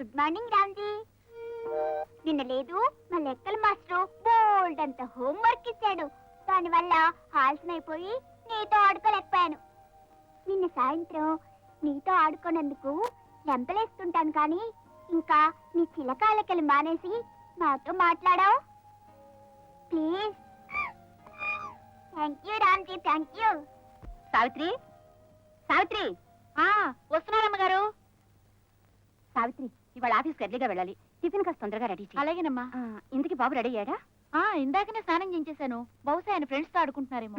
Good morning Ramji. నిన్న లేదు మా లెక్కల మాస్టర్ బోల్డ్ అంత హోంవర్క్ ఇచ్చాడు. దానివల్ల ఆలస్యమైపోయి నీతో ఆడుకోలేకపోయాను. నిన్న సాయంత్రం నీతో ఆడుకున్నందుకు లెంపలేస్తుంటాను, కానీ ఇంకా నీ చిలకాలకలు మానేసి నాతో మాట్లాడావు. Please. Thank you Ramji, thank you. Savitri, Savitri. వస్తున్నారమ్మ గారు. సావిత్రి, ఇవాళ ఆఫీస్కి ఎర్లీగా వెళ్ళాలి. టిఫిన్ కాస్త తొందరగా రెడీ చేయి. అలాగేనమ్మా. ఇందుకి బాబు రెడీ అయ్యాడా? ఇందాకనే స్నానం చేయించేశాను. బహుశా ఆయన ఫ్రెండ్స్ తో ఆడుకుంటున్నారేమో.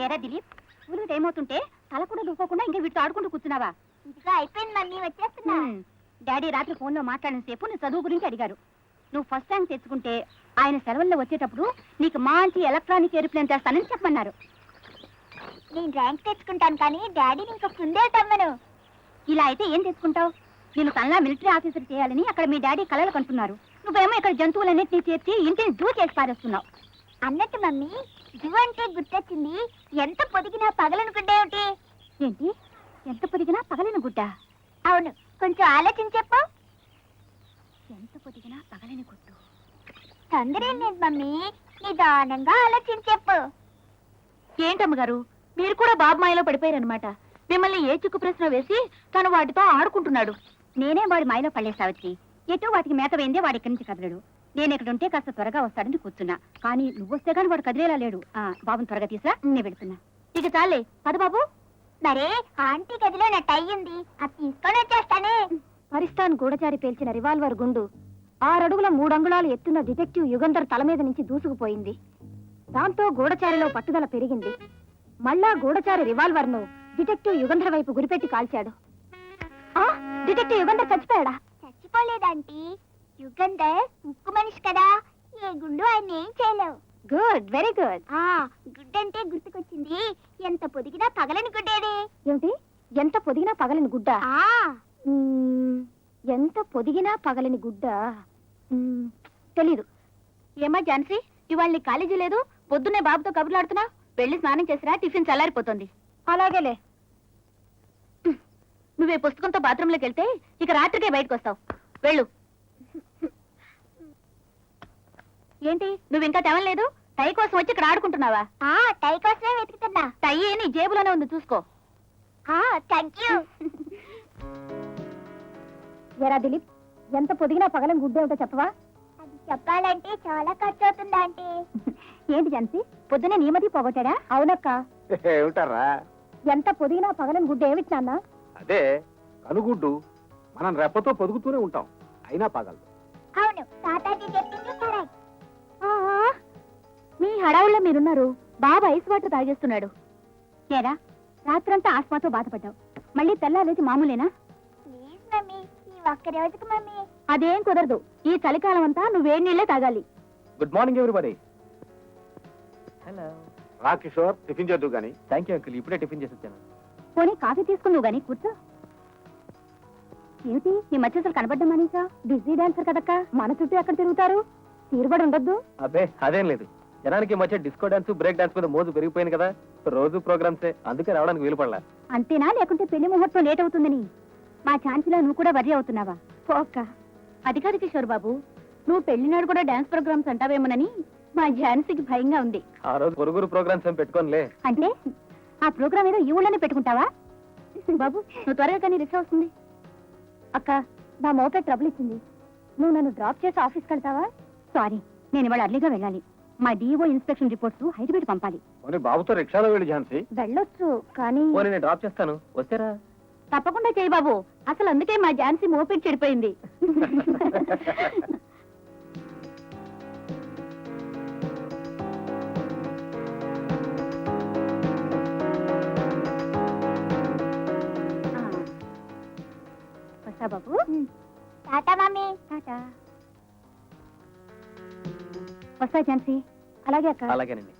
ఏరా దిలీప్, స్కూల్కి టైం అవుతుంటే తల కూడా దుక్కోకుండా ఇంకా వీటితో ఆడుకుంటూ కూర్చున్నావా? ఇంకా అయిపోయింది మమ్మీ, వచ్చేస్తున్నా. డాడీ రాత్రి ఫోన్లో మాట్లాడిన సేపు నీ చదువు గురించి అడిగారు. నువ్వు ఫస్ట్ ర్యాంక్ తెచ్చుకుంటే ఆయన సెలవుల్లో వచ్చేటప్పుడు నీకు మంచి ఎలక్ట్రానిక్ ఏరోప్లేన్ తెస్తానని చెప్పమన్నారు. నేను ర్యాంక్ తెచ్చుకుంటాను, కానీ డాడీని ఇంకా ముందే తమ్మను. ఇలా అయితే ఏం తెచ్చుకుంటావు? నేను తనలా మిలిటరీ ఆఫీసర్ చేయాలని అక్కడ మీ డాడీ కలలు కంటున్నారు. నువ్వేమో ఇక్కడ జంతువులన్నింటినీ చేర్చి ఇంటిని జూ చేసి పారేస్తున్నావు. అన్నట్టు మమ్మీ, జూ అంటే గుర్తొచ్చింది. ఎంత పొదిగినా పగలనుకుంటేమిటి? ఏంటి, ఎంత పొదిగినా పగలిన గుడ్డ? అవును, కొంచెం ఆలోచించి చెప్పు. ఎంత పొదిగినా పగలిన గుడ్డు. తొందర ఏం లేదు మమ్మీ, నిదానంగా ఆలోచించి చెప్పు. ఏంటమ్మగారు, మీరు కూడా బాబు మాయలో పడిపోయారనమాట. మిమ్మల్ని ఏ చిక్కు ప్రశ్న వేసి తను వాటితో ఆడుకుంటున్నాడు. నేనే వాడి మాయలో పడలే సావిత్రి. ఎటు వాటికి మేత వేయిందే వాడి ఇక్కడి నుంచి కదలడు. నేను ఇక్కడ ఉంటే కాస్త త్వరగా వస్తాడని కూర్చున్నా, కానీ నువ్వు వస్తే కానీ వాడు కదిలేలా లేడు. బాబుని త్వరగా తీసురా, నేను వెళుతున్నా. ఇక చాలే పద బాబు. మరే ఆంటీ గదిలో నా టై ఉంది, అది తీసుకొని వచ్చేస్తానే. పరిస్థాన్ గూఢచారి పేల్చిన రివాల్వర్ గుండు 6 అడుగుల 3 అంగుళాలు ఎత్తున్న డిటెక్టివ్ యుగంధర్ తల మీద నుంచి దూసుకుపోయింది. దాంతో గూఢచారిలో పట్టుదల పెరిగింది. మళ్ళా గూఢచారి రివాల్వర్ ను డిటెక్టివ్ యుగంధర్ వైపు గురిపెట్టి కాల్చాడు. డిటెక్టివ్ యుగంధర్ చచ్చిపోయాడా? చచ్చిపోలేదంటీ. యుగంధర్ ఉక్కు మనిషి కదా, ఏ గుండు ఆయన ఏం చేయలేవు. Good, very good. గుడ్డంటే గుర్తుకొచ్చింది. ఎంత పొదిగినా పగలని గుడ్డేది. ఏమిటి, ఎంత పొదిగినా పగలని గుడ్డ? ఎంత పొదిగినా పగలని గుడ్డ తెలీదు. ఏమా ఝాన్సీ, ఇవాళ నీ కాలేజీ లేదు, పొద్దున్నే బాబుతో కబుర్లాడుతున్నావు. వెళ్ళి స్నానం చేసిరా, టిఫిన్ చల్లారిపోతుంది. అలాగేలే. నువ్వే పుస్తకంతో బాత్రూంలోకి వెళ్తే ఇక రాత్రికే బయటకు వస్తావు. వెళ్ళు. ఏంటి, నువ్వు ఇంకా తెవలేదు? టై కోసం వచ్చి ఇక్కడ ఆడుకుంటున్నావా? టై కోసమే వెతుకుతున్నా. టై నీ జేబులోనే ఉంది, చూసుకో. Thank you. ఎరా దిలీప్, ఎంత పొదిగినా పగలని గుడ్డ ఏమిటో చెప్పవా? అది చెప్పాలంటే చాలా ఖర్చు అవుతుంది ఆంటీ. ఏంటి ఝాన్సీ, పొద్దునే నీమది పోగొట్టాడా? అవునక్క. ఏమిటారా? ఎంత పొదిగినా పగలని గుడ్డ ఏమిటి నాన్న? అదే కనుగుడ్డు. మనం రెప్పతో పొదుగుతూనే ఉంటాం, అయినా పగలదు. అవును, తాతాజీ చెప్పింది కరెక్ట్. మీ హడావుల్లో మీరున్నారు. బాబు ఐస్ వాటర్ తాగేస్తున్నాడు. ఏరా, రాత్రంతా ఆస్మాతో బాధపడ్డావు, మళ్ళీ తెల్లారేసి మామూలేనా? ప్లీజ్ మమ్మీ, ఈ ఒక్క రోజుకు మమ్మీ. అదేం కుదరదు. ఈ చలికాలం అంతా నువ్వేడి నీళ్లే తాగాలి. Good morning everybody. హలో రా కిషోర్, టిఫిన్ చేద్దు గాని. థ్యాంక్ యూ అంకుల్, ఇప్పుడే టిఫిన్ చేసి వచ్చాను. పోనీ కాఫీ తీసుకుందువు గాని, కూర్చో. ఏమిటి, ఈ మధ్య అసలు కనబడ్డా మనీసా? బిజీ డాన్సర్ కదక్క, మన చుట్టూ ఎక్కడ తిరుగుతారు? తీరుబడి ఉండొద్దు. అబ్బే అదేం లేదు, జనానికి మధ్య డిస్కో డాన్స్ బ్రేక్ డాన్స్ మీద మోజు పెరిగిపోయింది కదా, రోజు ప్రోగ్రామ్సే, అందుకే రావడానికి వీలు పడలా. అంతేనా, లేకుంటే పెళ్లి ముహూర్తం లేట్ అవుతుందని మా ఛాన్సీలో నువ్వు కూడా వర్రీ అవుతున్నావా? పోక్క. అది కాదు కిషోర్ బాబు, నువ్వు పెళ్లినాడు కూడా డాన్స్ ప్రోగ్రామ్స్ అంటావేమోనని మా ఝాన్సీకి భయంగా ఉంది. ఆ రోజు పొరుగురు ప్రోగ్రామ్స్ ఏం పెట్టుకోనిలే. అంటే ఆ ప్రోగ్రామ్ ఏదో ఈ ఊళ్ళోనే పెట్టుకుంటావా? బాబు, నువ్వు త్వరగా కానీ రిక్షా వస్తుంది. అక్క, నా మోపే ట్రబుల్ ఇచ్చింది. నువ్వు నన్ను డ్రాప్ చేసి ఆఫీస్కి వెళ్తావా? సారీ, నేను ఇవాళ అర్లీగా వెళ్ళాలి. మా డిఓ ఇన్స్పెక్షన్ రిపోర్ట్స్ హైదరాబాద్ పంపాలి. బాబుతో రిక్షాలో వెళ్ళి ఝాన్సీ. వెళ్ళొచ్చు, కానీ నేను డ్రాప్ చేస్తాను, వచ్చారా? తప్పకుండా చేయి బాబు, అసలు అందుకే మా ఝాన్సీ మోపెట్ చెడిపోయింది. వస్తా బాబు. Tata mummy. టాటా. వస్తా ఝాన్సీ. అలాగే అక్క. అలాగేనండి.